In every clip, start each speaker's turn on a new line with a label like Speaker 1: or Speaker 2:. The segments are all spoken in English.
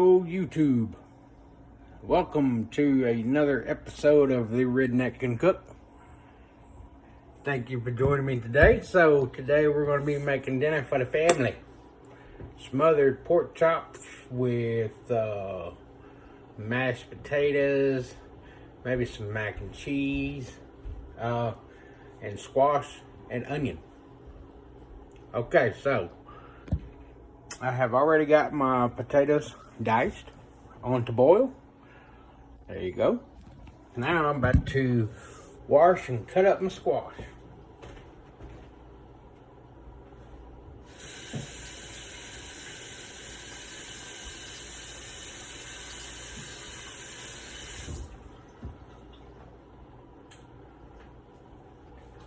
Speaker 1: Hello YouTube. Welcome to another episode of the Redneck Can Cook. Thank you for joining me today. So today we're going to be making dinner for the family. Smothered pork chops with mashed potatoes, maybe some mac and cheese, and squash and onion. Okay, so I have already got my potatoes diced on to boil. There you go. Now I'm about to wash and cut up my squash.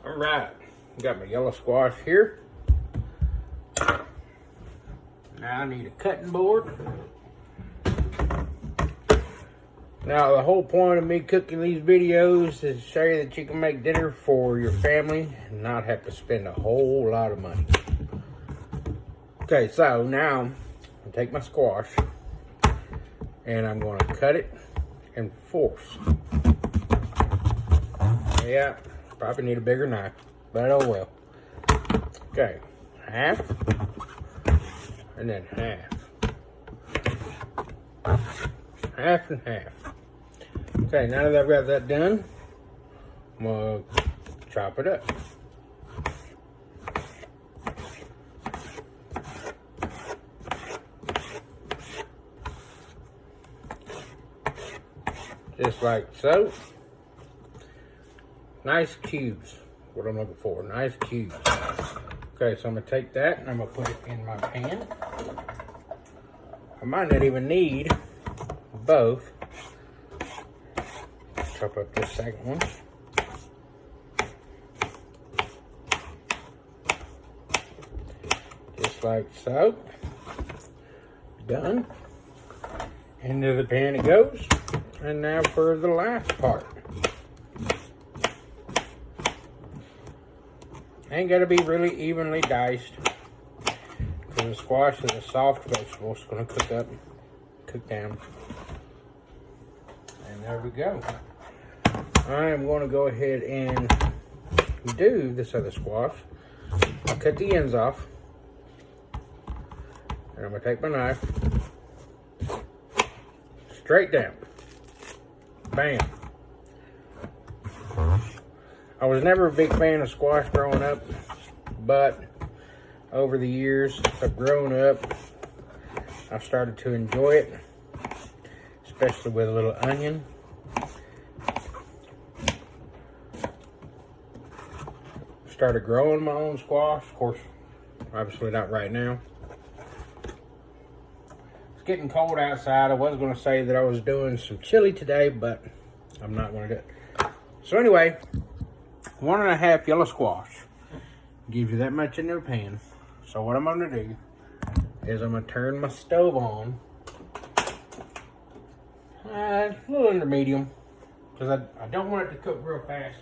Speaker 1: All right, got my yellow squash here. Now I need a cutting board. Now the whole point of me cooking these videos is to show you that you can make dinner for your family and not have to spend a whole lot of money. Okay, so now I take my squash and I'm going to cut it in fourths. Yeah, probably need a bigger knife, but oh well. Okay, half. And then half and half. Okay, now that I've got that done, I'm gonna chop it up. Just like so. Nice cubes, what I'm looking for, nice cubes. Okay, so I'm gonna take that and I'm gonna put it in my pan. I might not even need both. Chop up this second one. Just like so. Done. Into the pan it goes. And now for the last part. Ain't gotta be really evenly diced, because the squash is a soft vegetable. It's gonna cook down. And there we go. I am gonna go ahead and do this other squash. I'll cut the ends off. And I'm gonna take my knife. Straight down. Bam. I was never a big fan of squash growing up, but over the years of growing up, I've started to enjoy it, especially with a little onion. Started growing my own squash, of course, obviously not right now. It's getting cold outside. I was going to say that I was doing some chili today, but I'm not going to do it. So anyway, 1.5 yellow squash gives you that much in the pan. So what I'm going to do is I'm going to turn my stove on a little under medium, because I don't want it to cook real fast.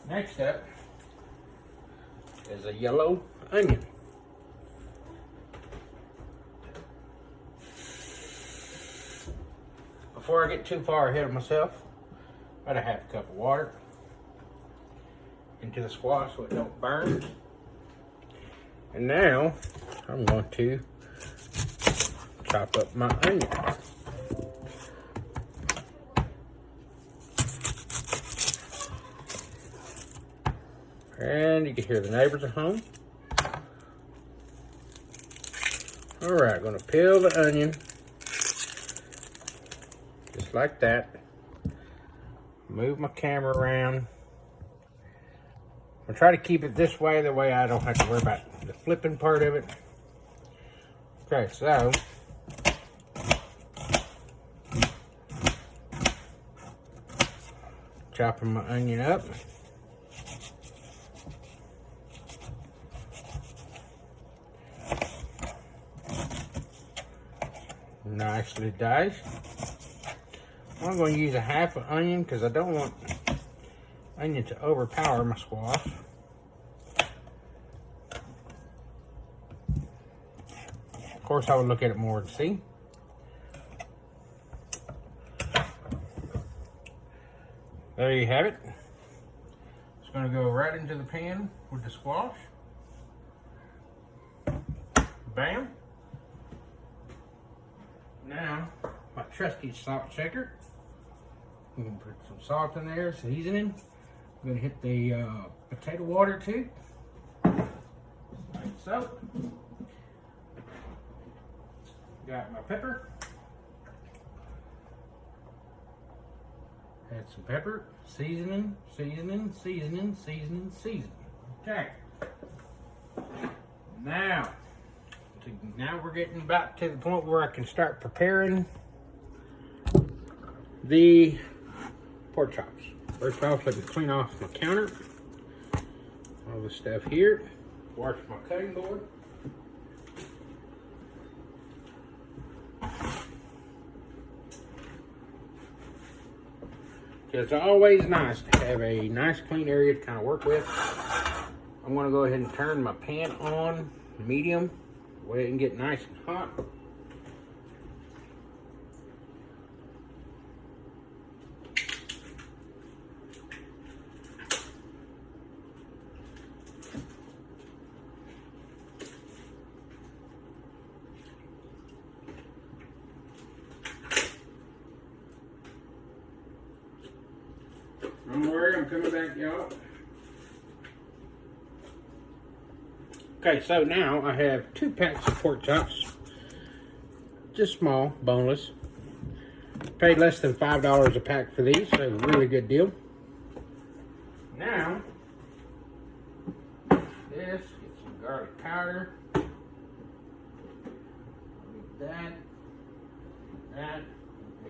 Speaker 1: Next up is a yellow onion. Before I get too far ahead of myself, about a half cup of water into the squash so it don't burn. And now I'm going to chop up my onion. And you can hear the neighbors at home. Alright, gonna peel the onion. Just like that. Move my camera around. I'm gonna try to keep it this way, the way I don't have to worry about the flipping part of it. Okay, so chopping my onion up. Nicely diced. I'm going to use a half an onion because I don't want onion to overpower my squash. Of course, I would look at it more and see. There you have it. It's going to go right into the pan with the squash. Bam. Now, my trusty salt shaker. I'm going to put some salt in there, seasoning. I'm going to hit the potato water too. Like so. Got my pepper. Add some pepper, seasoning. Okay. Now we're getting about to the point where I can start preparing the pork chops. First off, let me clean off my counter. All the stuff here. Wash my cutting board. It's always nice to have a nice clean area to kind of work with. I'm going to go ahead and turn my pan on medium, way it can get nice and hot. Don't worry, I'm coming back, y'all. Okay, so now I have 2 packs of pork chops. Just small, boneless. Paid less than $5 a pack for these, so really good deal. Now, get some garlic powder. That, get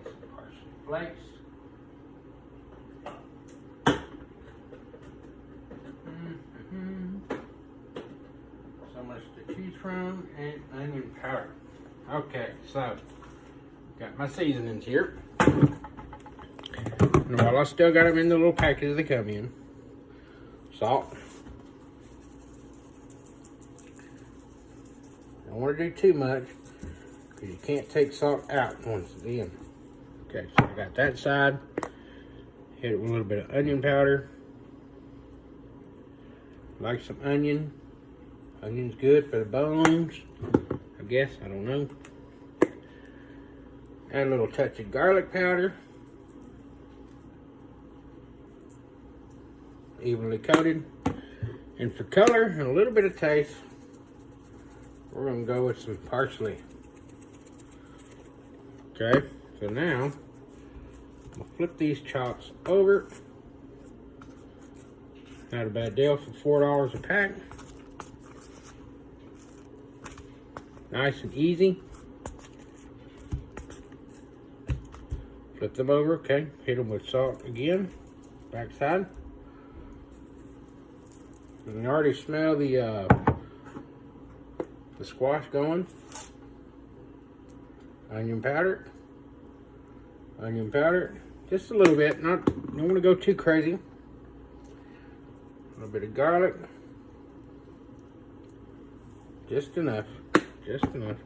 Speaker 1: some parsley flakes. So much to choose from, and onion powder. Okay, so got my seasonings here. And while I still got them in the little packages they come in, salt. Don't want to do too much because you can't take salt out once it's in. Okay, so I got that side. Hit it with a little bit of onion powder. Like some onion. Onion's good for the bones, I guess, I don't know. Add a little touch of garlic powder. Evenly coated. And for color and a little bit of taste, we're going to go with some parsley. Okay, so now, I'm going to flip these chops over. Not a bad deal for $4 a pack. Nice and easy. Flip them over, okay. Hit them with salt again. Back side. You can already smell the squash going. Onion powder. Onion powder. Just a little bit. Don't want to go too crazy. A little bit of garlic. Just enough. Just enough.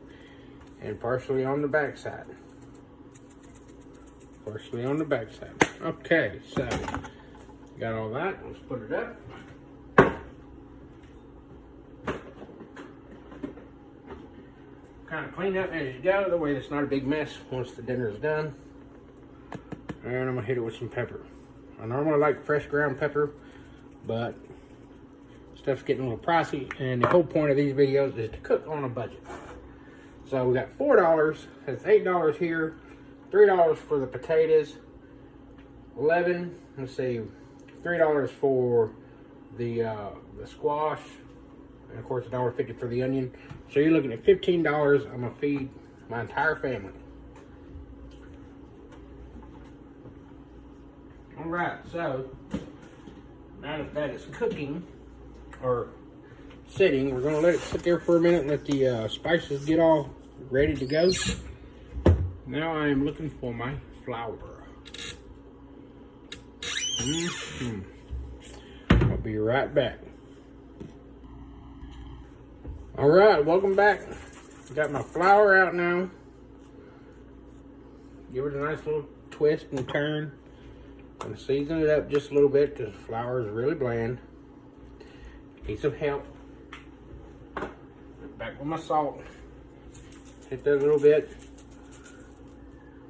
Speaker 1: And parsley on the back side. Parsley on the back side. Okay, so got all that. Let's put it up. Kind of clean up as you go. That way it's not a big mess once the dinner is done. And I'm going to hit it with some pepper. I normally like fresh ground pepper, but stuff's getting a little pricey, and the whole point of these videos is to cook on a budget. So we got $4, that's $8 here, $3 for the potatoes, $3 for the squash, and of course $1.50 for the onion. So you're looking at $15. I'm gonna feed my entire family. All right, so now that that is cooking, or sitting, we're gonna let it sit there for a minute and let the spices get all ready to go. Now I am looking for my flour. I'll be right back. All right, welcome back. Got my flour out now. Give it a nice little twist and turn. I'm gonna season it up just a little bit because flour is really bland. Need some help. Back with my salt. Hit that a little bit.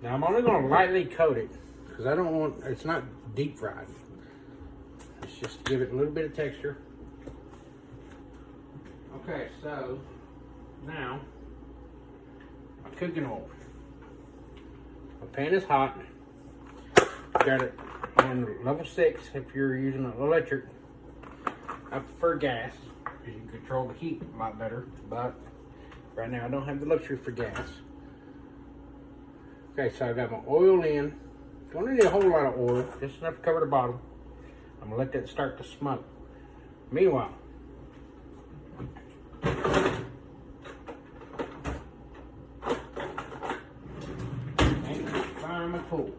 Speaker 1: Now I'm only gonna lightly coat it because I don't want, it's not deep fried. It's just to give it a little bit of texture. Okay, so now my cooking oil. My pan is hot. Got it on level 6 if you're using an electric. I prefer gas because you can control the heat a lot better, but right now I don't have the luxury for gas. Okay, so I got my oil in. Don't need a whole lot of oil, just enough to cover the bottom. I'm gonna let that start to smoke. Meanwhile, find my tool.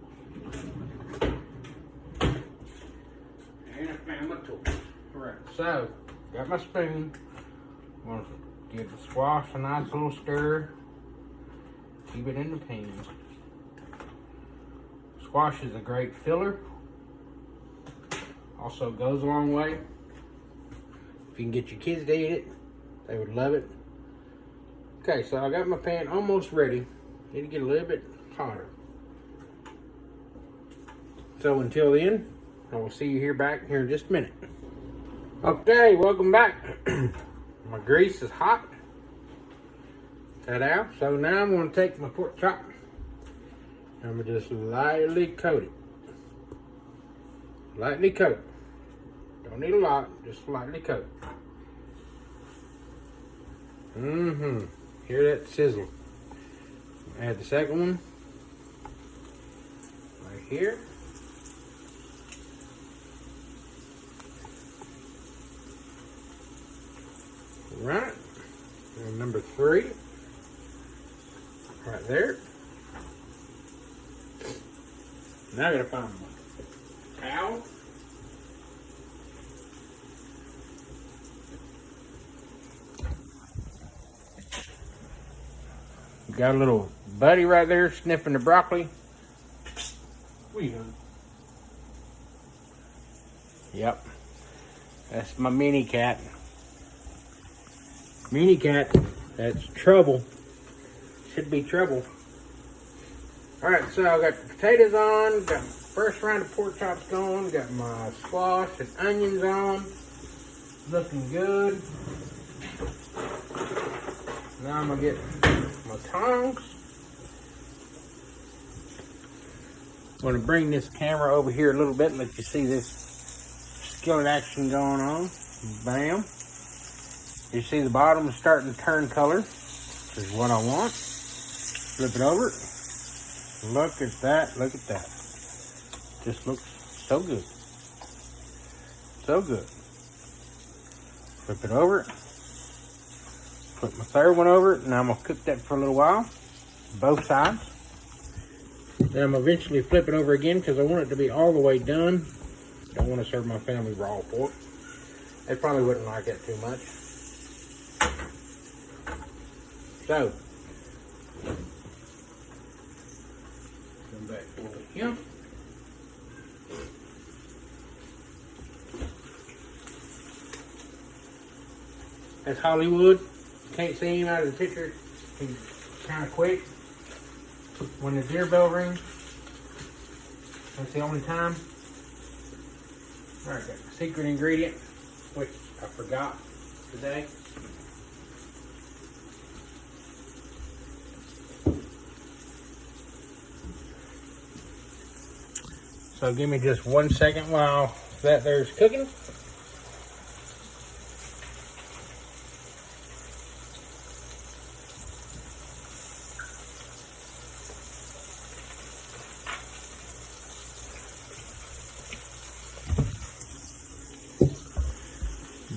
Speaker 1: And I found my tool. Alright, so got my spoon. I'm gonna give the squash a nice little stir. Keep it in the pan. Squash is a great filler. Also goes a long way. If you can get your kids to eat it, they would love it. Okay, so I got my pan almost ready. Need to get a little bit hotter. So until then, I will see you back here in just a minute. Okay, welcome back. My grease is hot. Ta-da. So now I'm going to take my pork chop. I'm going to just lightly coat it. Lightly coat. Don't need a lot, just lightly coat. Hear that sizzle. Add the second one. Right here. Right. And number 3. Right there. Now I gotta find my towel. Got a little buddy right there sniffing the broccoli. Yep. That's my mini cat. Mini cat, that's trouble. Should be trouble. Alright, so I got the potatoes on, got my first round of pork chops going, got my squash and onions on. Looking good. Now I'm gonna get my tongs. I'm gonna bring this camera over here a little bit and let you see this skillet action going on. Bam. You see the bottom is starting to turn color. This is what I want. Flip it over. Look at that, look at that. Just looks so good. So good. Flip it over. Flip my third one over. Now I'm gonna cook that for a little while. Both sides. Then I'm eventually flip it over again because I want it to be all the way done. Don't want to serve my family raw pork. They probably wouldn't like it too much. So, come back over here. That's Hollywood. Can't see him out of the picture. He's kind of quick. When the deer bell rings, that's the only time. All right, got the secret ingredient, which I forgot today. So give me just 1 second while that there's cooking.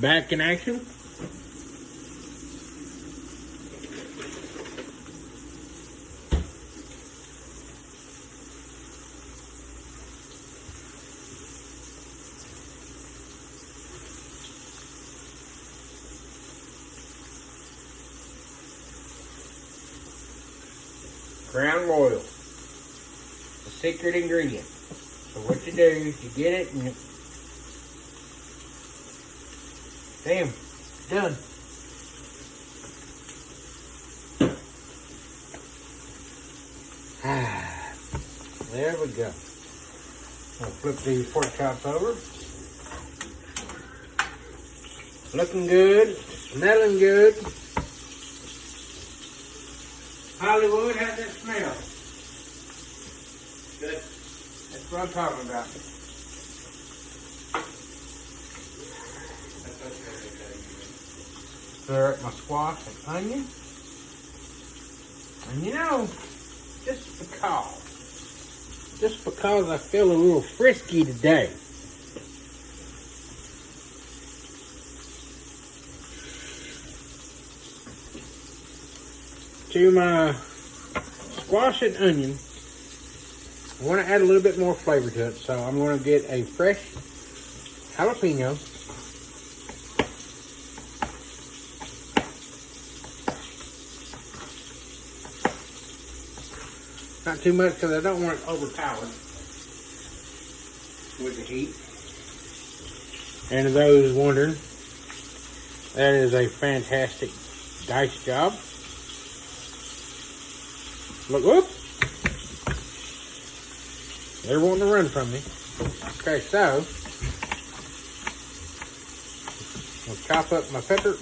Speaker 1: Back in action. Crown Royal. The secret ingredient. So what you do is you get it and damn, done. There we go. I'll flip these pork chops over. Looking good, smelling good. Hollywood, how's that smell? Good. That's what I'm talking about. Stir up my squash and onion. And you know, just because I feel a little frisky today, to my squash and onion, I want to add a little bit more flavor to it. So I'm going to get a fresh jalapeno. Not too much because I don't want it overpowered with the heat. And to those wondering, that is a fantastic dice job. Look, whoop! They're wanting to run from me. Okay, so I'll chop up my pepper.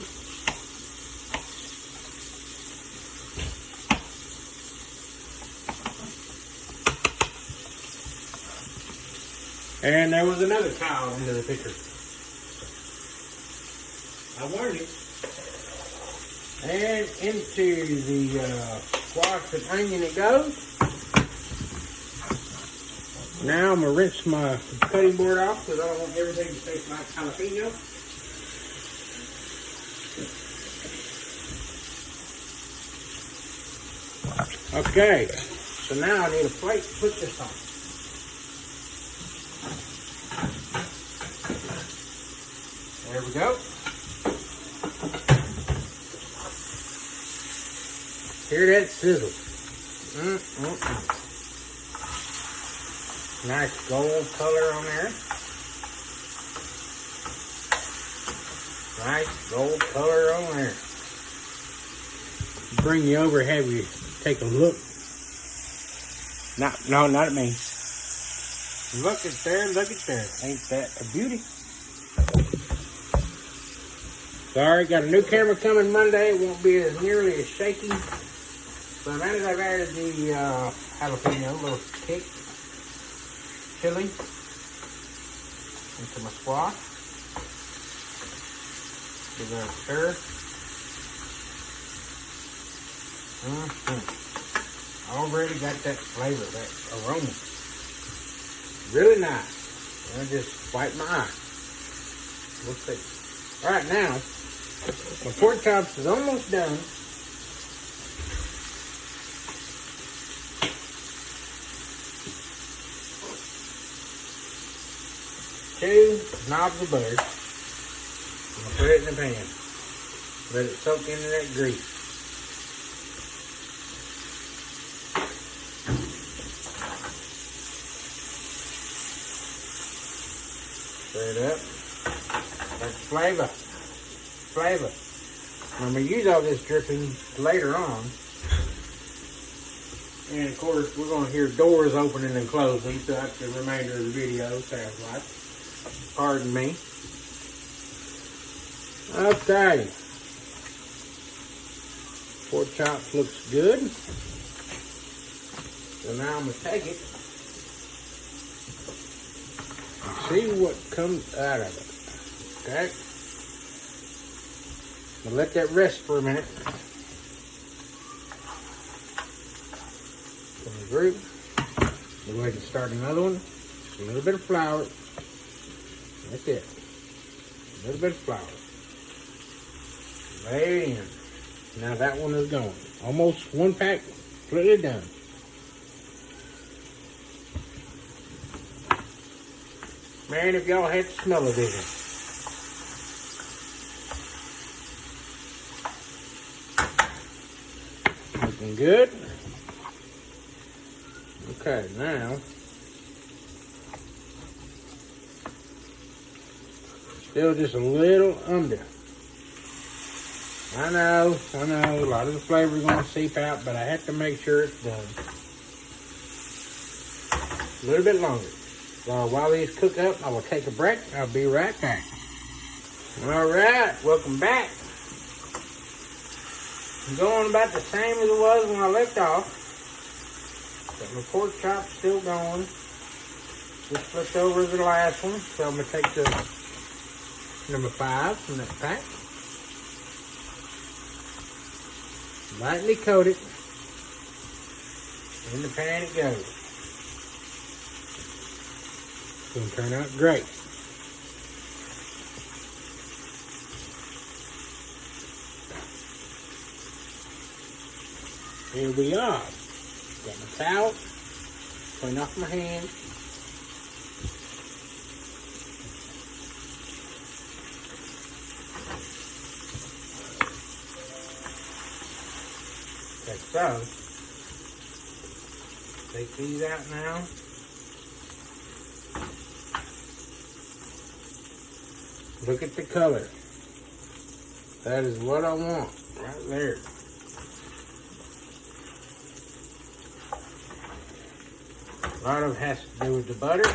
Speaker 1: And there was another cow into the picture. I warned you. And into the squash and onion it goes. Now I'm going to rinse my cutting board off because I don't want everything to taste like jalapeno. Okay, so now I need a plate to put this on. There we go. Hear that sizzle. Nice gold color on there. Nice gold color on there. Bring you over, have you take a look. No, not at me. Look at there, look at there. Ain't that a beauty? Sorry, got a new camera coming Monday. It won't be as nearly as shaky. So now that I've added the jalapeno, a little kick, chili into my squash. Give it a stir. Already got that flavor, that aroma. Really nice. I'll just wipe my eye. We'll see. All right, now, my pork chops is almost done. Two knobs of butter. I'm going to put it in the pan. Let it soak into that grease. Stir it up. That's flavor. Flavor. I'm going to use all this dripping later on. And of course, we're going to hear doors opening and closing throughout the remainder of the video, sounds like. Pardon me. Okay. Pork chops looks good. So now I'm going to take it and see what comes out of it. Okay. I'll let that rest for a minute. From the group. We'll go ahead and start another one. Just a little bit of flour. That's it. A little bit of flour. Lay it in. Now that one is going. Almost one pack, completely done. Man, if y'all had the smell of vision. Looking good. Okay, now still just a little under. I know, a lot of the flavor is going to seep out, but I have to make sure it's done. A little bit longer. So while these cook up, I will take a break. I'll be right back. All right, welcome back. I'm going about the same as it was when I left off. Got my pork chops still going. Just flipped over the last one, so I'm going to take the number 5 from that pack. Lightly coat it. In the pan it goes. It's going to turn out great. Here we are. Got my towel. Clean off my hands. Okay, so take these out now. Look at the color. That is what I want right there. A lot of it has to do with the butter,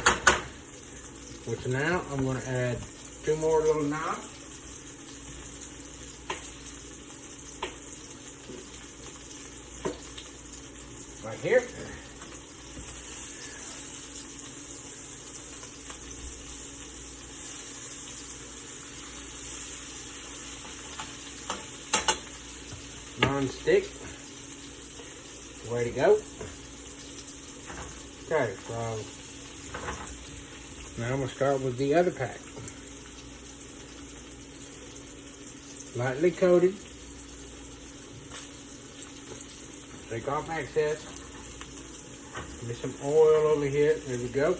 Speaker 1: which now I'm going to add 2 more little knobs. Right here. Non-stick. Way to go. Okay, so now I'm going to start with the other pack. Lightly coated. Take off excess. Give me some oil over here. There we go.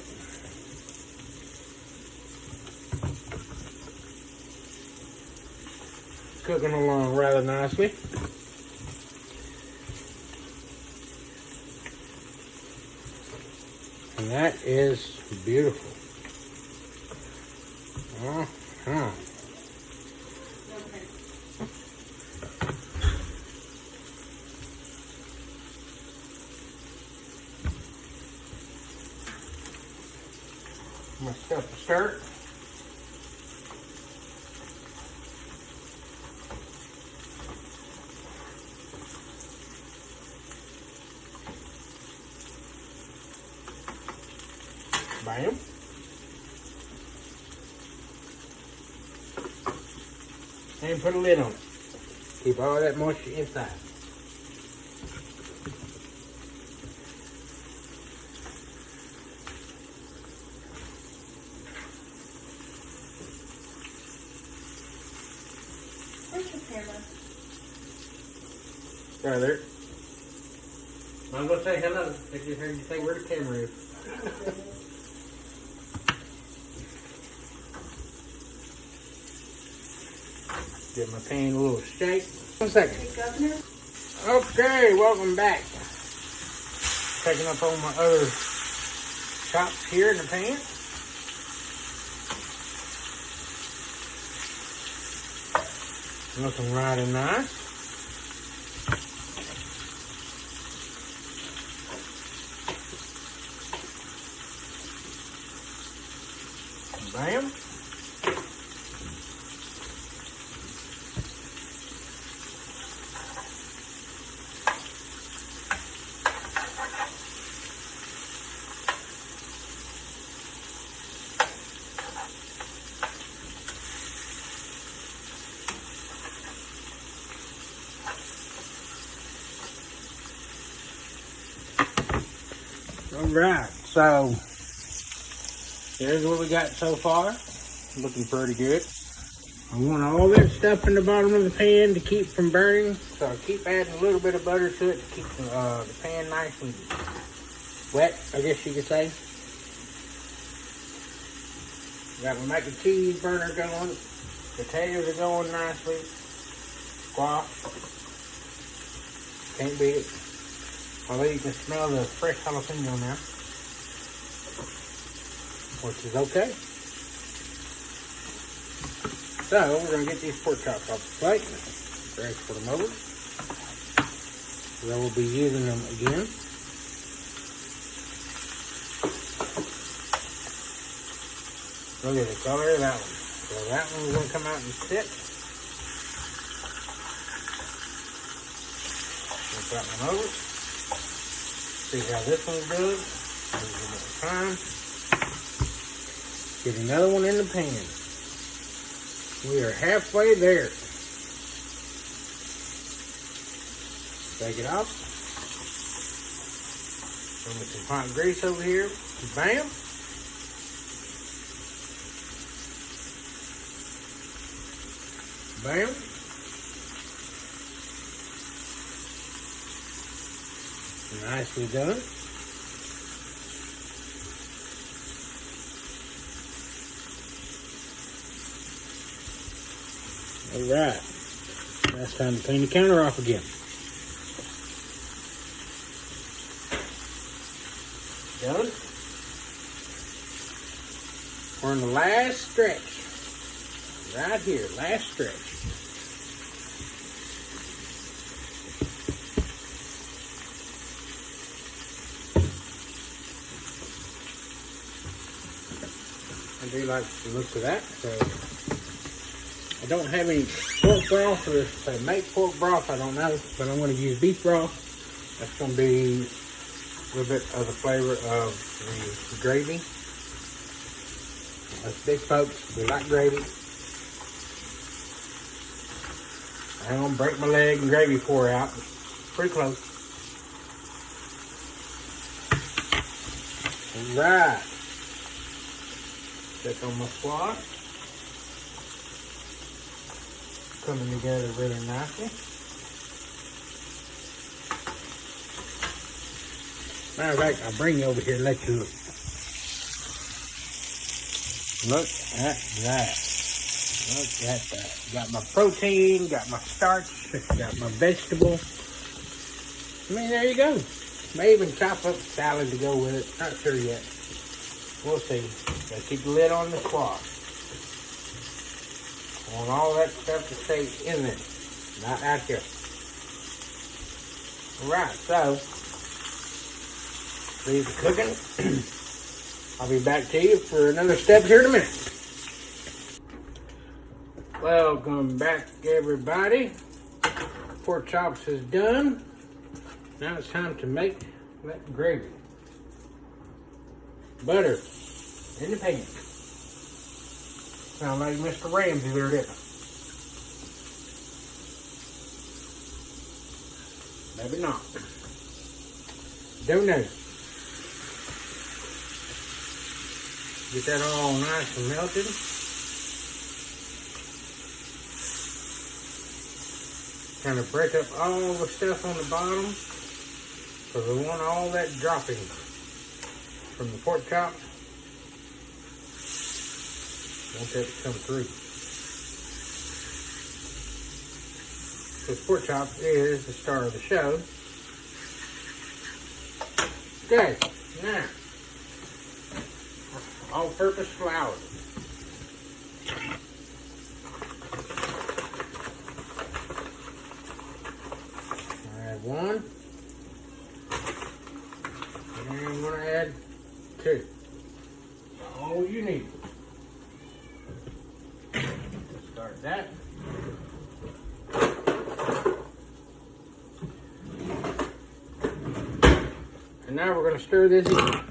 Speaker 1: Cooking along rather nicely. And that is beautiful. Uh-huh. I'm going to stuff the skirt. Bam. And put a lid on it. Keep all that moisture inside.
Speaker 2: Where's your camera?
Speaker 1: Right there. I'm going to say hello. I just heard you say where the camera is. Get my pan a little shake. 1 second.
Speaker 2: Hey, Governor.
Speaker 1: Okay, welcome back. Taking up on my other chops here in the pan. Looking right and nice. Bam. Alright, so here's what we got so far. Looking pretty good. I want all that stuff in the bottom of the pan to keep from burning, so I keep adding a little bit of butter to it to keep the pan nice and wet, I guess you could say. Got my mac and cheese burner going. Potatoes are going nicely. Squash. Can't beat it. Although you can smell the fresh jalapeno now, which is okay. So we're going to get these pork chops off the plate. Transfer them over. Then we'll be using them again. Look at the color of that one. So that one's going to come out and sit. Flip that one over. See how this one's doing. A little more time. Get another one in the pan. We are halfway there. Take it off. Throw me some hot grease over here. Bam. Bam. Nicely done. Alright. Now it's time to clean the counter off again. Done. We're in the last stretch. Right here, last stretch. I do like the look of that. So I don't have any pork broth, or if they make pork broth, I don't know, but I'm going to use beef broth. That's going to be a little bit of the flavor of the gravy. Us big folks, we like gravy. I ain't gonna break my leg and gravy pour out. Pretty close. Alright. Check on my squash. Coming together really nicely. Matter of fact, I'll bring you over here and let you look. Look at that. Look at that. Got my protein, got my starch, got my vegetable. I mean, there you go. May even chop up a salad to go with it. Not sure yet. We'll see. Gotta keep the lid on the squash. I want all that stuff to stay in there, not out here. Alright, so leave the cooking. I'll be back to you for another step here in a minute. Welcome back, everybody. Pork chops is done. Now it's time to make that gravy. Butter in the pan. Sound like Mr. Ramsay there, didn't it? Maybe not. Don't know. Get that all nice and melted. Kind of break up all the stuff on the bottom, because we want all that dropping from the pork chops. Want that to come through. Because pork chops is the star of the show. Okay, now all-purpose flour. Add one, and I'm going to add two. All you need. Start that. And now we're going to stir this in.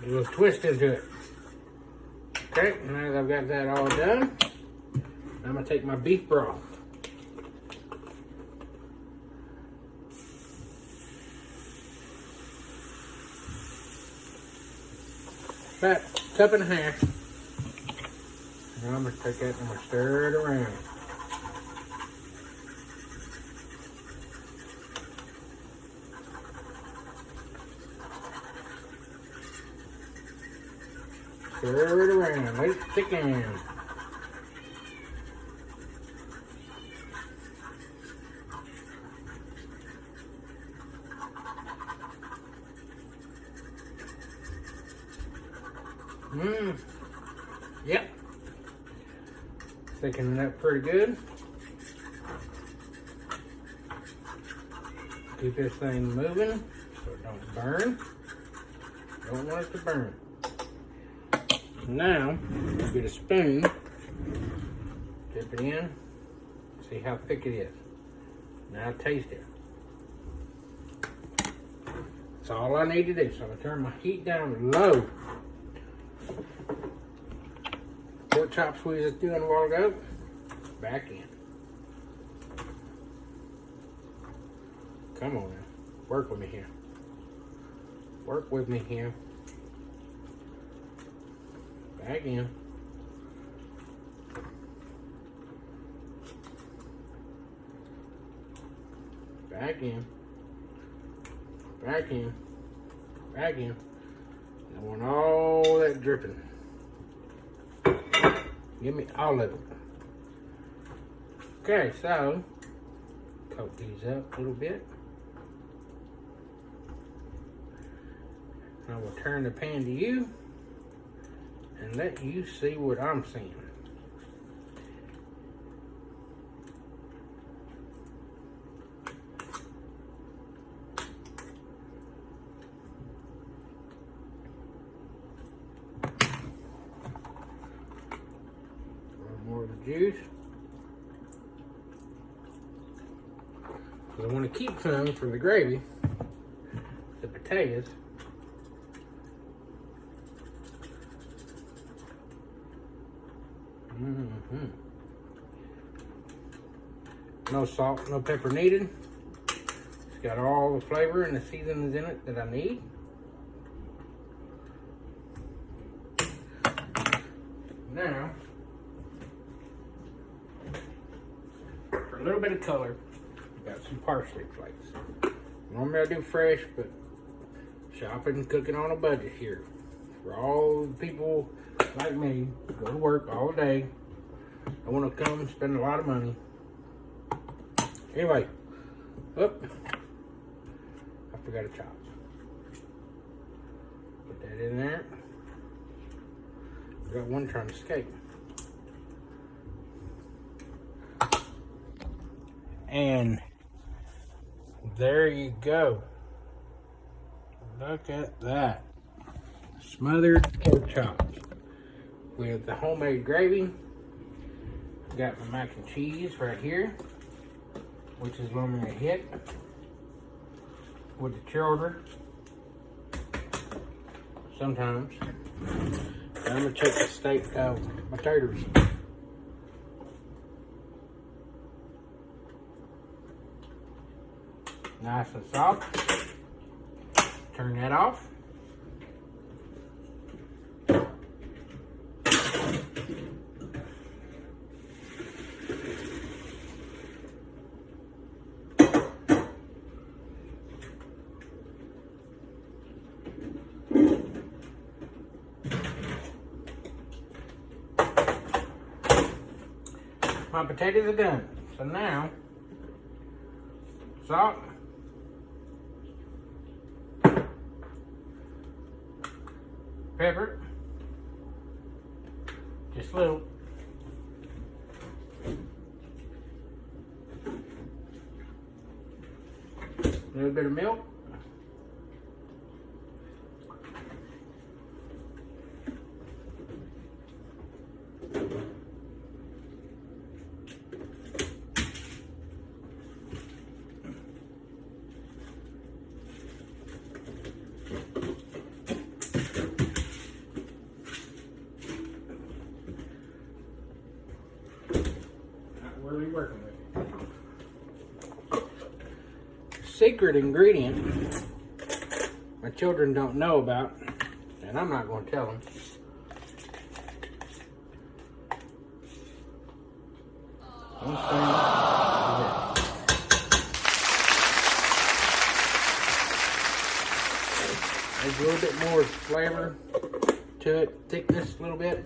Speaker 1: A little twist into it. Okay, now that I've got that all done, I'm going to take my beef broth. About a cup and a half. And I'm going to take that and I'm going to stir it around. Stir it around, let it thicken. Yep. Thickening up pretty good. Keep this thing moving so it don't burn. Don't want it to burn. Now, we'll get a spoon, dip it in, see how thick it is. Now taste it. That's all I need to do. So I'm gonna turn my heat down low. Pork chops we was doing a while ago, back in. Come on now, work with me here. Work with me here. Back in. Back in. Back in. Back in. I want all that dripping. Give me all of it. Okay, so coat these up a little bit. I will turn the pan to you and let you see what I'm seeing. More of the juice. Because I want to keep some for the gravy, the potatoes. No salt, no pepper needed. It's got all the flavor and the seasonings in it that I need. Now, for a little bit of color, I got some parsley flakes. Normally I do fresh, but shopping and cooking on a budget here. For all the people like me, go to work all day. I want to come and spend a lot of money. Anyway, oop, I forgot a chop. Put that in there. I got one trying to escape. And there you go. Look at that. Smothered pork chops with the homemade gravy. Got my mac and cheese right here, which is what I'm gonna hit with the children sometimes. And I'm gonna take the steak of my taters. Nice and soft. Turn that off. My potatoes are done. So now, salt, pepper, just a little. A little bit of milk. What are we working with? Secret ingredient my children don't know about, and I'm not going to tell them. One spoon of this. There's a little bit more flavor to it, thickness a little bit.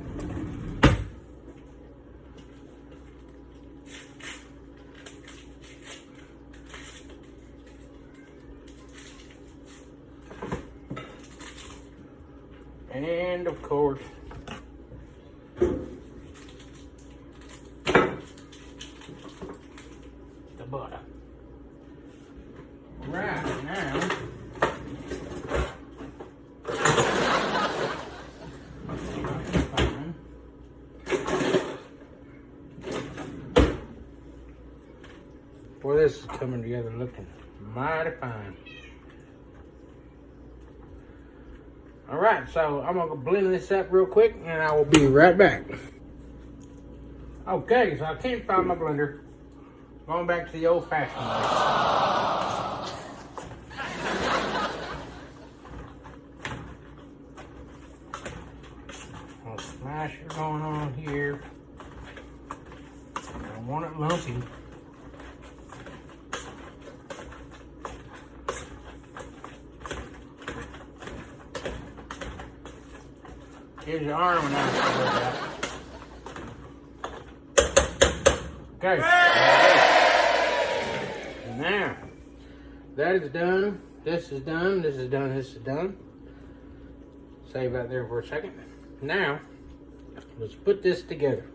Speaker 1: And of course, the butter. Right now, boy, this is coming together looking mighty fine. All right, so I'm gonna blend this up real quick and I will be right back. Okay, so I can't find my blender. Going back to the old-fashioned way. A smasher going on here. I don't want it lumpy. Here's your arm and now. Okay. Now, that is done. This is done. This is done. This is done. Save that there for a second. Now, let's put this together.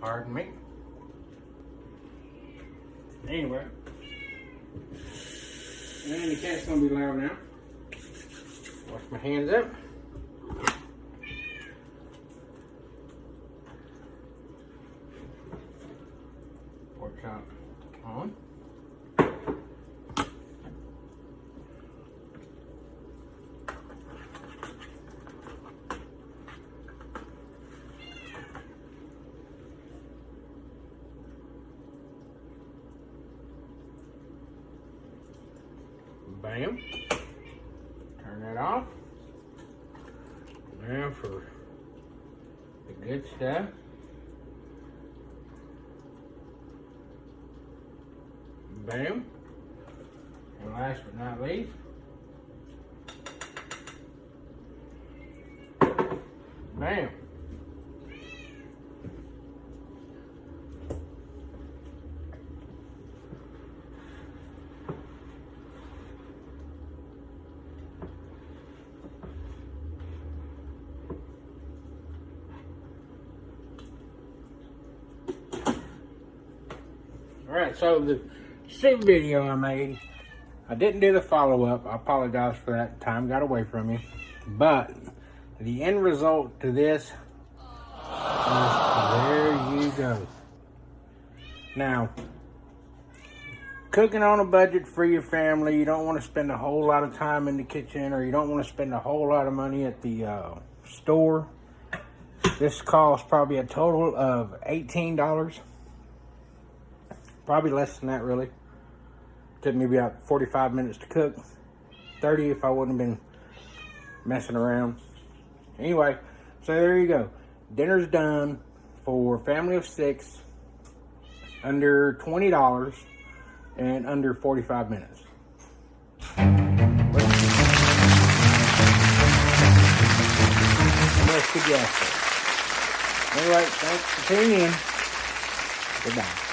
Speaker 1: Pardon me. Anyway. And the cat's gonna be loud now. Wash my hands up. Pork chop on. Bam. Turn that off. Now for the good stuff. Bam. And last but not least, bam. Alright, so the soup video I made, I didn't do the follow-up. I apologize for that. Time got away from me. But the end result to this is there you go. Now, cooking on a budget for your family, you don't want to spend a whole lot of time in the kitchen, or you don't want to spend a whole lot of money at the store. This cost probably a total of $18. Probably less than that, really. Took me about 45 minutes to cook. 30 if I wouldn't have been messing around. Anyway, so there you go. Dinner's done for family of 6. Under $20 and under 45 minutes. Let's get. Anyway, thanks for tuning in. Goodbye.